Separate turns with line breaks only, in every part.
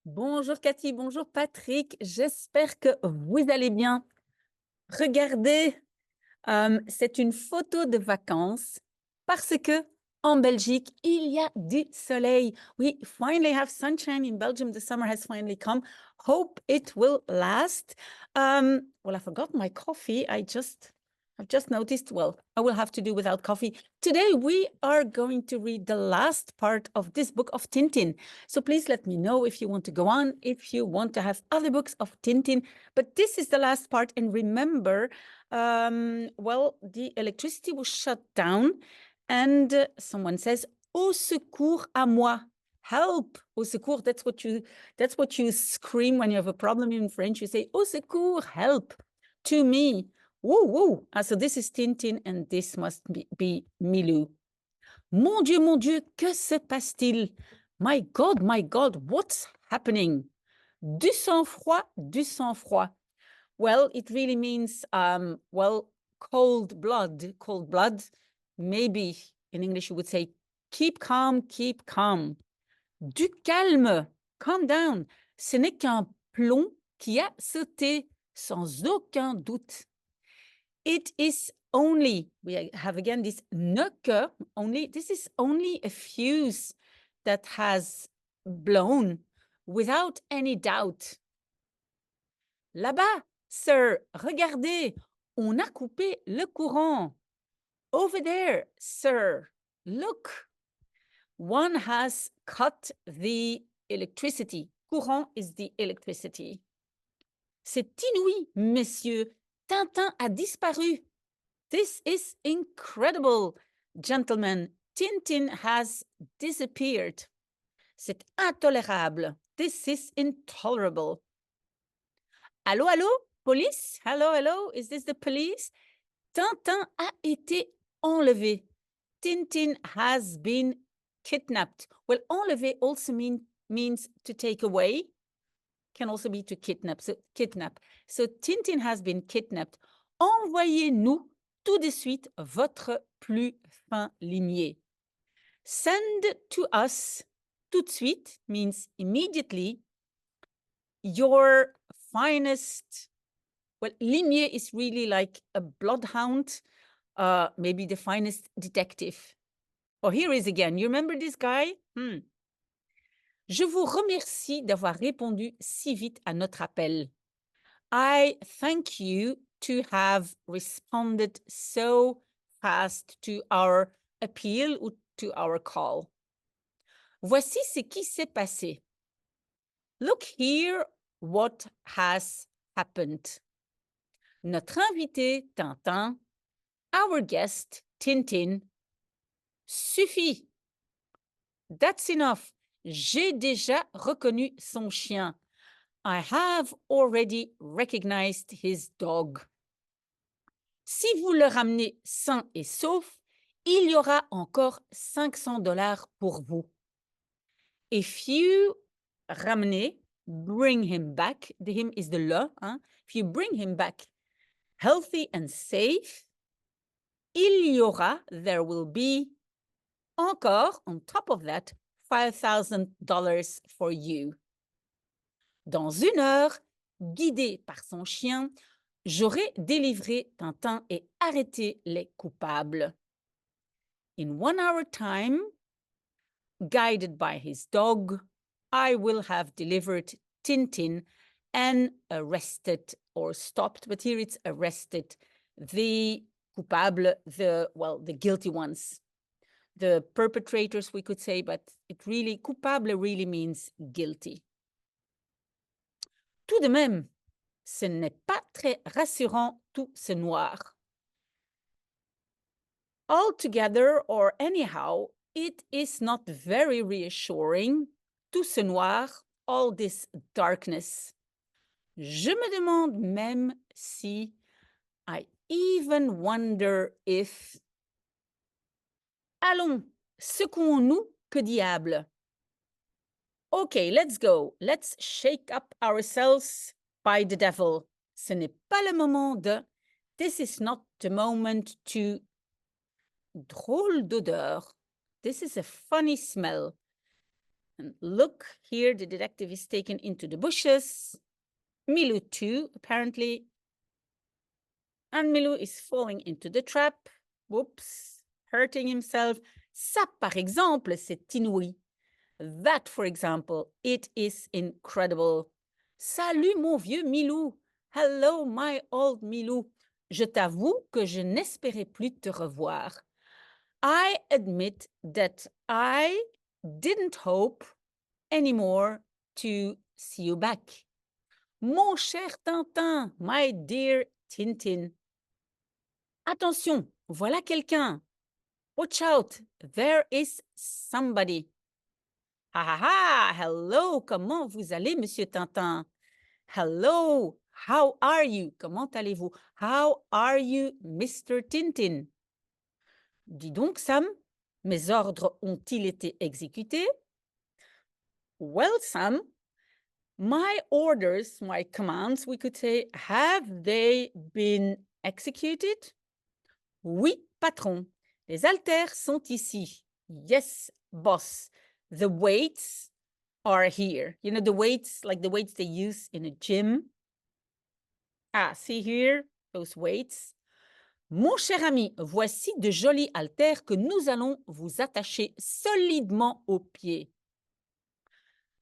Bonjour Cathy, bonjour Patrick, j'espère que vous allez bien. Regardez, c'est une photo de vacances parce que en Belgique, il y a du soleil. We finally have sunshine in Belgium. The summer has finally come. Hope it will last. Well, I forgot my coffee. I've just noticed. Well, I will have to do without coffee. Today, we are going to read the last part of this book of Tintin. So please let me know if you want to go on, if you want to have other books of Tintin. But this is the last part. And remember, well, the electricity was shut down and someone says, au secours à moi. Help, au secours. That's what you scream when you have a problem in French. You say, au secours, help to me. Woo, woo. So this is Tintin and this must be Milou. Mon Dieu, que se passe-t-il? My God, what's happening? Du sang-froid, du sang-froid. Well, it really means, well, cold blood. Cold blood. Maybe in English you would say, keep calm, keep calm. Du calme, calm down. Ce n'est qu'un plomb qui a sauté, sans aucun doute. It is only, we have again this ne que, only, this is only a fuse that has blown without any doubt. Là-bas, sir, regardez, on a coupé le courant. Over there, sir, look. One has cut the electricity. Courant is the electricity. C'est inouï, messieurs. Tintin a disparu. This is incredible, gentlemen. Tintin has disappeared. C'est intolérable. This is intolerable. Allô, allô? Police? Hello, hello? Is this the police? Tintin a été enlevé. Tintin has been kidnapped. Well, enlever also means to take away. Can also be to kidnap. So Tintin has been kidnapped. Envoyez-nous tout de suite votre plus fin limier. Send to us, tout de suite means immediately, your finest. Well, limier is really like a bloodhound, maybe the finest detective. Oh, here is again. You remember this guy? Je vous remercie d'avoir répondu si vite à notre appel. I thank you to have responded so fast to our appeal ou to our call. Voici ce qui s'est passé. Look here what has happened. Notre invité, Tintin, our guest, Tintin, suffit. That's enough. J'ai déjà reconnu son chien. I have already recognized his dog. Si vous le ramenez sain et sauf, il y aura encore $500 pour vous. If you ramenez, bring him back, the him is the le, hein? If you bring him back healthy and safe, il y aura, there will be, encore, on top of that, $5,000 for you. Dans 1 heure, guidé par son chien, j'aurai délivré Tintin et arrêté les coupables. In 1 hour time, guided by his dog, I will have delivered Tintin and arrested or stopped, but here it's arrested, the coupable, the guilty ones. The perpetrators, we could say, but it really, coupable really means guilty. Tout de même, ce n'est pas très rassurant tout ce noir. Altogether or anyhow, it is not very reassuring, tout ce noir, all this darkness. Je me demande même si, I even wonder if. Allons, secouons-nous, que diable. Okay, let's go. Let's shake up ourselves by the devil. Ce n'est pas le moment de. This is not the moment to. Drôle d'odeur. This is a funny smell. And look, here the detective is taken into the bushes. Milou too, apparently. And Milou is falling into the trap. Whoops, hurting himself. Ça, par exemple, c'est inouï. That, for example, it is incredible. Salut, mon vieux Milou. Hello, my old Milou. Je t'avoue que je n'espérais plus te revoir. I admit that I didn't hope anymore to see you back. Mon cher Tintin, my dear Tintin. Attention, voilà quelqu'un. Watch out, there is somebody. Ha ha ha, hello, comment vous allez, monsieur Tintin? Hello, how are you? Comment allez-vous? How are you, Mr. Tintin? Dis donc, Sam, mes ordres ont-ils été exécutés? Well, Sam, my orders, my commands, we could say, have they been executed? Oui, patron. Les haltères sont ici. Yes, boss. The weights are here. You know, the weights, like the weights they use in a gym. Ah, see here, those weights. Mon cher ami, voici de jolis haltères que nous allons vous attacher solidement aux pieds.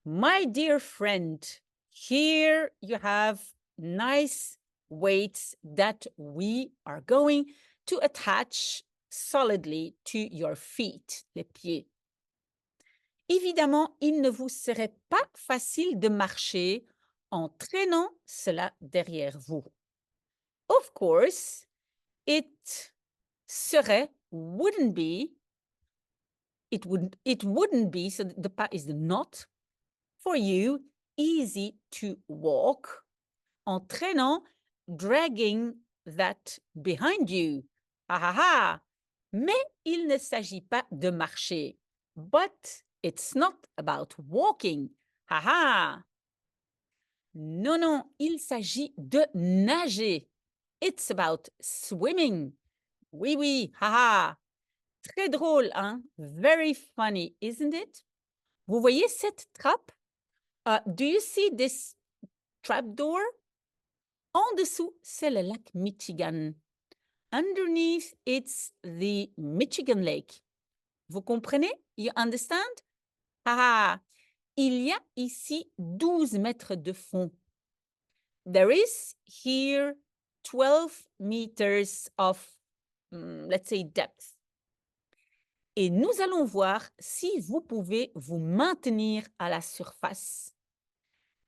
My dear friend, here you have nice weights that we are going to attach solidly to your feet, les pieds. Évidemment, il ne vous serait pas facile de marcher en traînant cela derrière vous. Of course, it wouldn't be, so the pas is the not, for you, easy to walk, en traînant, dragging that behind you. Ah ah ah! Mais il ne s'agit pas de marcher. But it's not about walking. Ha ha! Non, non, il s'agit de nager. It's about swimming. Oui, oui, haha. Très drôle, hein? Very funny, isn't it? Vous voyez cette trappe? Do you see this trapdoor? En dessous, c'est le lac Michigan. Underneath, it's the Michigan Lake. Vous comprenez? You understand? Ah, il y a ici 12 mètres de fond. There is here 12 meters of, let's say, depth. Et nous allons voir si vous pouvez vous maintenir à la surface.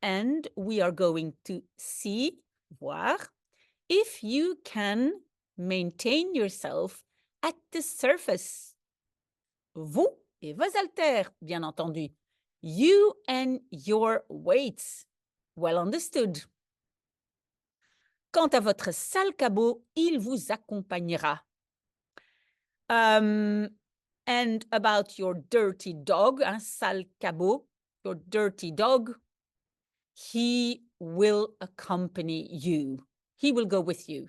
And we are going to see, voir, if you can maintain yourself at the surface. Vous et vos haltères, bien entendu. You and your weights. Well understood. Quant à votre sale cabot, il vous accompagnera. And about your dirty dog, un sale cabot, your dirty dog, he will accompany you. He will go with you.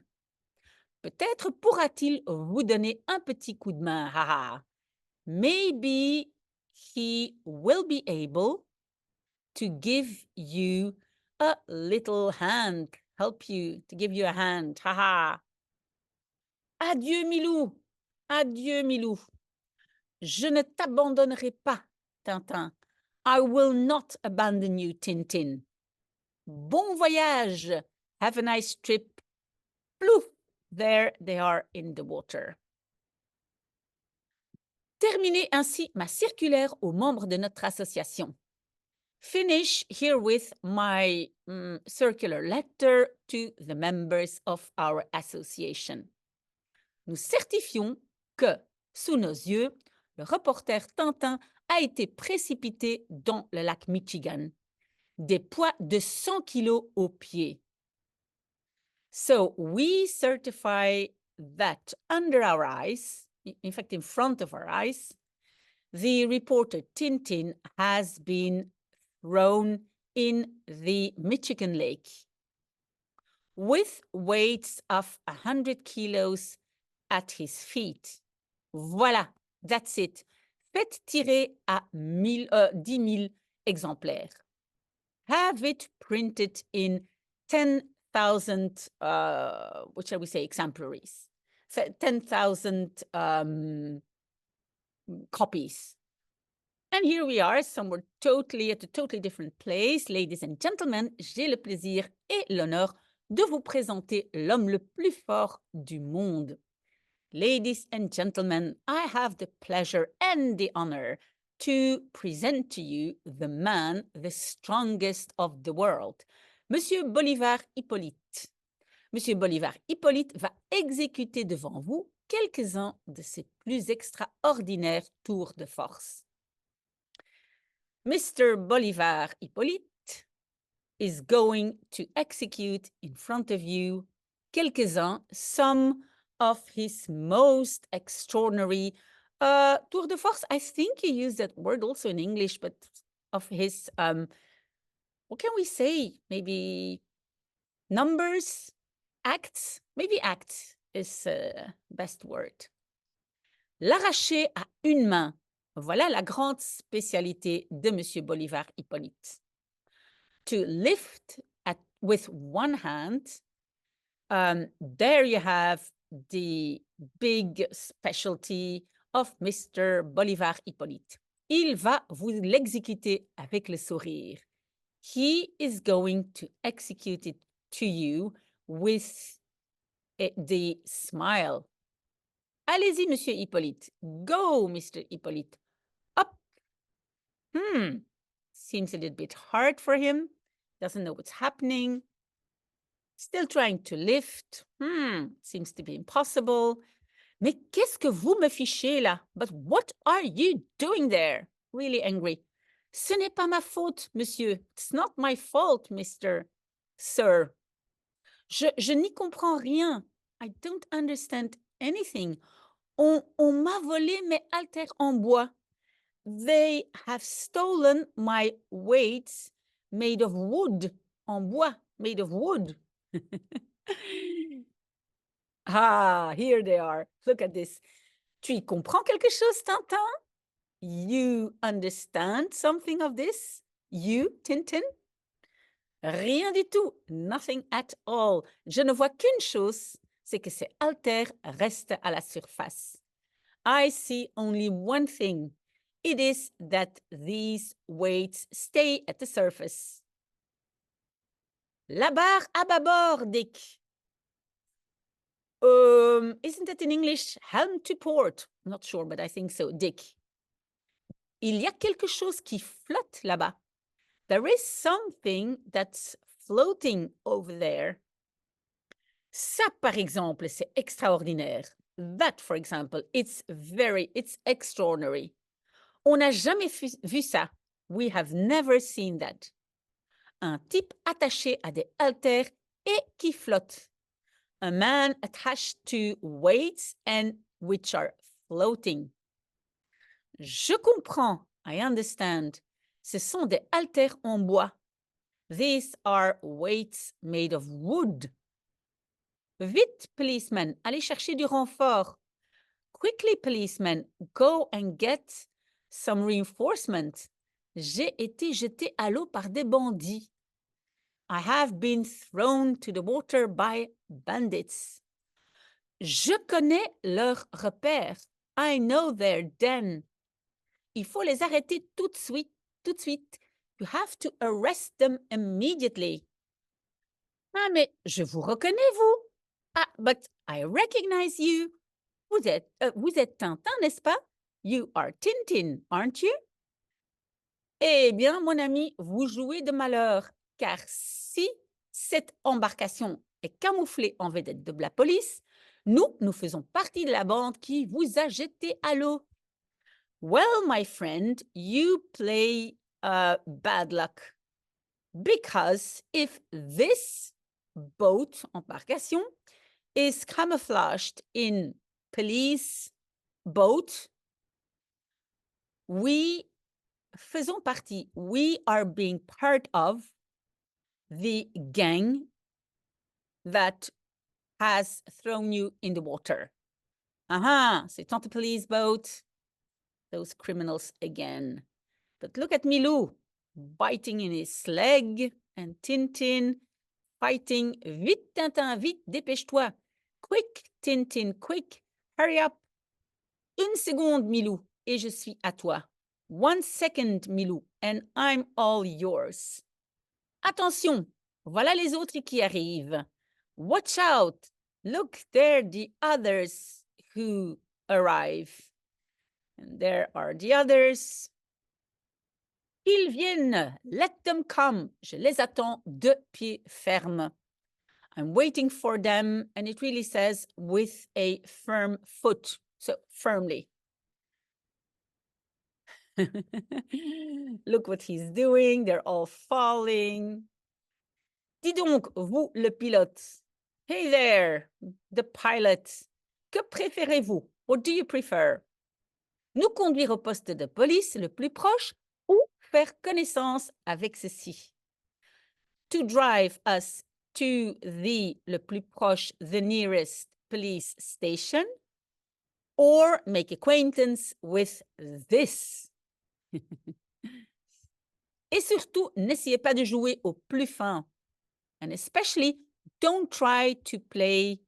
Peut-être pourra-t-il vous donner un petit coup de main. Haha. Maybe he will be able to give you a little hand, help you, to give you a hand. Haha. Adieu, Milou. Adieu, Milou. Je ne t'abandonnerai pas, Tintin. I will not abandon you, Tintin. Bon voyage. Have a nice trip. Plouf! There they are in the water. Terminez ainsi ma circulaire aux membres de notre association. Finish here with my circular letter to the members of our association. Nous certifions que, sous nos yeux, le reporter Tintin a été précipité dans le lac Michigan. Des poids de 100 kilos aux pieds. So we certify that under our eyes, in fact, in front of our eyes, the reporter Tintin has been thrown in the Michigan Lake with weights of 100 kilos at his feet. Voilà, that's it. Faites tirer à 10 000 exemplaires. Have it printed in 10,000, what shall we say, exemplaries. 10,000 copies. And here we are, somewhere totally at a totally different place. Ladies and gentlemen, j'ai le plaisir et l'honneur de vous présenter l'homme le plus fort du monde. Ladies and gentlemen, I have the pleasure and the honor to present to you the man, the strongest of the world, Monsieur Bolivar Hippolyte. Monsieur Bolivar Hippolyte va exécuter devant vous quelques-uns de ses plus extraordinaires tours de force. Mr. Bolivar Hippolyte is going to execute in front of you quelques-uns, some of his most extraordinary tour de force. I think you use that word also in English, but of his, what can we say? Maybe numbers, acts? Maybe acts is the best word. L'arracher à une main. Voilà la grande spécialité de Monsieur Bolivar Hippolyte. To lift with one hand, there you have the big specialty of Mr. Bolivar Hippolyte. Il va vous l'exécuter avec le sourire. He is going to execute it to you with the smile. Allez-y, Monsieur Hippolyte. Go, Mr. Hippolyte. Up. Seems a little bit hard for him. Doesn't know what's happening. Still trying to lift. Seems to be impossible. Mais qu'est-ce que vous me fichez là? But what are you doing there? Really angry. Ce n'est pas ma faute, monsieur. It's not my fault, Mr. Sir. Je n'y comprends rien. I don't understand anything. On m'a volé mes haltères en bois. They have stolen my weights made of wood. En bois, made of wood. Ah, here they are. Look at this. Tu y comprends quelque chose, Tintin? You understand something of this? You, Tintin? Rien du tout. Nothing at all. Je ne vois qu'une chose, c'est que ces haltères restent à la surface. I see only one thing. It is that these weights stay at the surface. La barre à bâbord, Dick. Isn't it in English? Helm to port. Not sure, but I think so, Dick. Il y a quelque chose qui flotte là-bas. There is something that's floating over there. Ça, par exemple, c'est extraordinaire. That, for example, it's extraordinary. On n'a jamais vu ça. We have never seen that. Un type attaché à des haltères et qui flotte. A man attached to weights and which are floating. Je comprends. I understand. Ce sont des haltères en bois. These are weights made of wood. Vite, policeman, allez chercher du renfort. Quickly, policeman, go and get some reinforcement. J'ai été jeté à l'eau par des bandits. I have been thrown to the water by bandits. Je connais leurs repères. I know their den. Il faut les arrêter tout de suite, tout de suite. You have to arrest them immediately. Ah, mais je vous reconnais, vous. Ah, but I recognize you. Vous êtes Tintin, n'est-ce pas? You are Tintin, aren't you? Eh bien, mon ami, vous jouez de malheur, car si cette embarcation est camouflée en vedette de la police, nous faisons partie de la bande qui vous a jeté à l'eau. Well, my friend, you play bad luck. Because if this boat, embarcation, is camouflaged in police boat, we are being part of the gang that has thrown you in the water. C'est not a police boat. those criminals again. But look at Milou, biting in his leg, and Tintin fighting. Vite, Tintin, vite, dépêche-toi. Quick, Tintin, quick, hurry up. 1 seconde, Milou, et je suis à toi. 1 second, Milou, and I'm all yours. Attention, voilà les autres qui arrivent. Watch out. Look, there the others who arrive. And there are the others. Ils viennent. Let them come. Je les attends de pied ferme. I'm waiting for them. And it really says with a firm foot. So firmly. Look what he's doing. They're all falling. Dis donc, vous, le pilote. Hey there, the pilot. Que préférez-vous? What do you prefer? Nous conduire au poste de police le plus proche ou faire connaissance avec ceci? To drive us to the le plus proche, the nearest police station, or make acquaintance with this. Et surtout, n'essayez pas de jouer au plus fin. And especially, don't try to play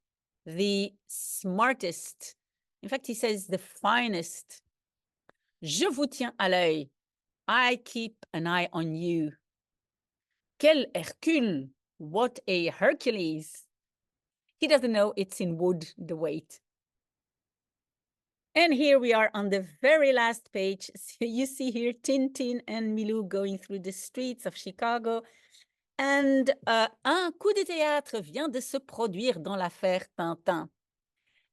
the smartest. In fact, he says the finest. Je vous tiens à l'œil. I keep an eye on you. Quel Hercule. What a Hercules. He doesn't know it's in wood, the weight. And here we are on the very last page. So you see here Tintin and Milou going through the streets of Chicago. And un coup de théâtre vient de se produire dans l'affaire Tintin.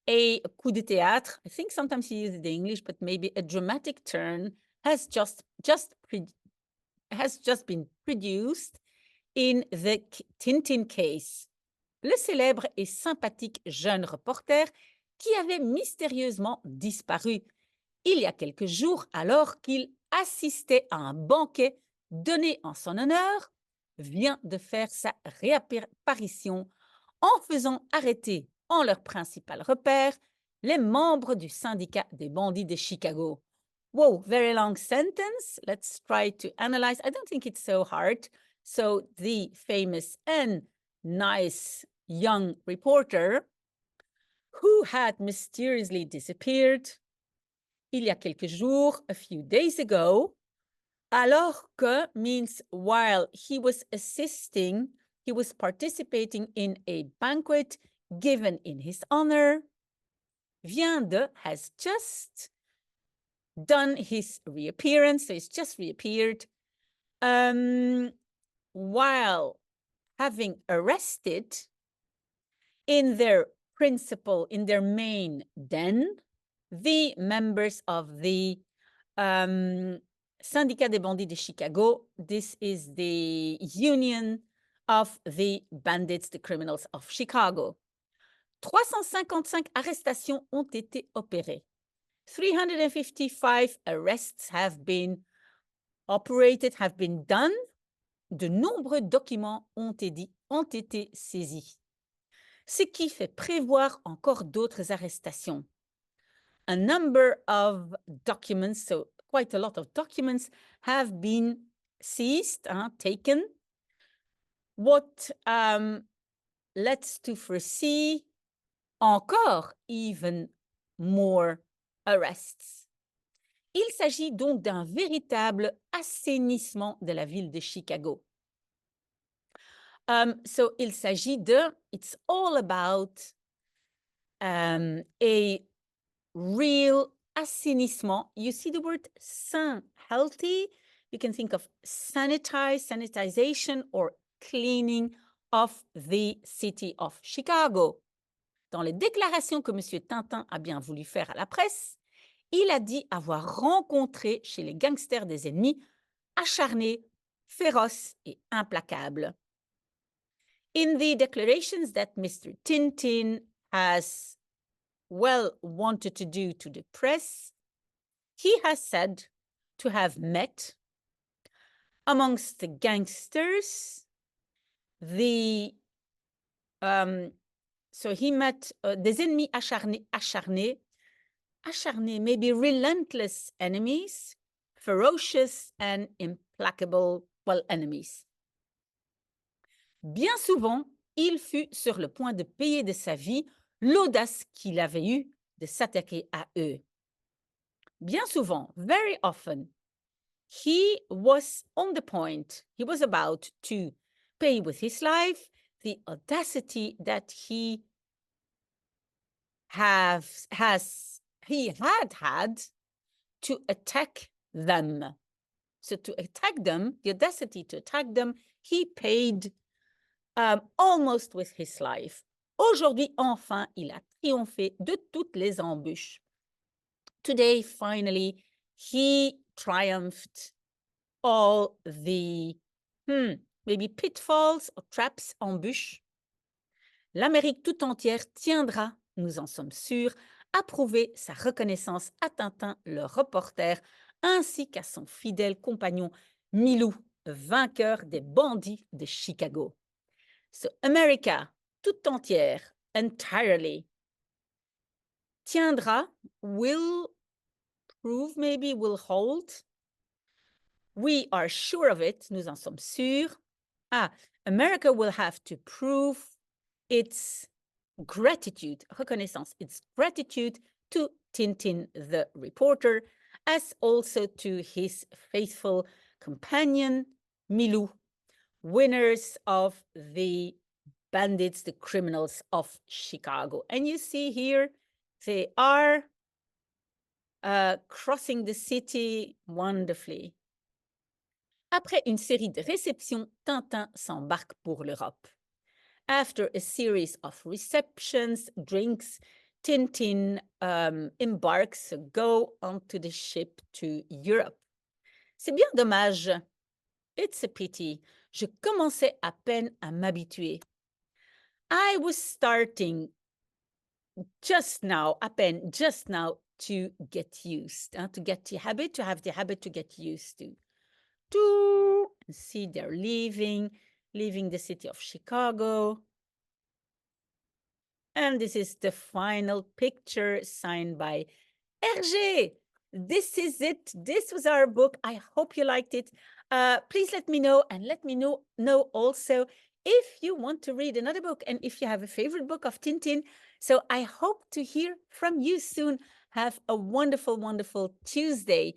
A coup de théâtre, I think sometimes he uses the English, but maybe a dramatic turn has just been produced in the Tintin case. Le célèbre et sympathique jeune reporter qui avait mystérieusement disparu il y a quelques jours alors qu'il assistait à un banquet donné en son honneur vient de faire sa réapparition en faisant arrêter en leur principal repère les membres du syndicat des bandits de Chicago. Whoa, very long sentence. Let's try to analyze. I don't think it's so hard. So the famous and nice young reporter who had mysteriously disappeared il y a quelques jours, a few days ago, alors que means while he was participating in a banquet given in his honor, has just done his reappearance, so he's just reappeared, while having arrested in their main den, the members of the Syndicat des Bandits de Chicago. This is the union of the bandits, the criminals of Chicago. 355 arrestations ont été opérées. 355 arrests have been done. De nombreux documents ont été saisis. Ce qui fait prévoir encore d'autres arrestations. A number of documents, so quite a lot of documents, have been seized, taken. What leads to foresee encore even more arrests. Il s'agit donc d'un véritable assainissement de la ville de Chicago. So il s'agit it's all about a real assainissement. You see the word sain, healthy. You can think of sanitization or cleaning of the city of Chicago. Dans les déclarations que M. Tintin a bien voulu faire à la presse, il a dit avoir rencontré chez les gangsters des ennemis acharnés, féroces et implacables. In the declarations that Mr. Tintin has wanted to do to the press, he has said to have met amongst the gangsters so he met des ennemis acharnés acharnés, maybe relentless enemies, ferocious and implacable, well, enemies. Bien souvent, il fut sur le point de payer de sa vie l'audace qu'il avait eue de s'attaquer à eux. Bien souvent, very often, he was on the point, he was about to pay with his life the audacity that he had had to attack them. So to attack them, the audacity to attack them, he paid almost with his life. Aujourd'hui, enfin, il a triomphé de toutes les embûches. Today, finally, he triumphed all the maybe pitfalls or traps, embûches. L'Amérique tout entière tiendra, nous en sommes sûrs, à prouver sa reconnaissance à Tintin, le reporter, ainsi qu'à son fidèle compagnon Milou, vainqueur des bandits de Chicago. So America tout entière, entirely, tiendra, will prove, maybe will hold. We are sure of it, nous en sommes sûrs. America will have to prove its gratitude, reconnaissance, its gratitude to Tintin the reporter, as also to his faithful companion, Milou, winners of the bandits, the criminals of Chicago. And you see here, they are crossing the city wonderfully. Après une série de réceptions, Tintin s'embarque pour l'Europe. After a series of receptions, drinks, Tintin embarks, go onto the ship to Europe. C'est bien dommage. It's a pity. Je commençais à peine à m'habituer. I was starting just now, à peine, just now, to get used, to get the habit, to have the habit to get used to. See, they're leaving the city of Chicago. And this is the final picture signed by Hergé. This is it. This was our book. I hope you liked it. Please let me know, and let me know also if you want to read another book and if you have a favorite book of Tintin. So I hope to hear from you soon. Have a wonderful, wonderful Tuesday.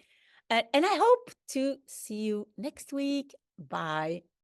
And I hope to see you next week. Bye.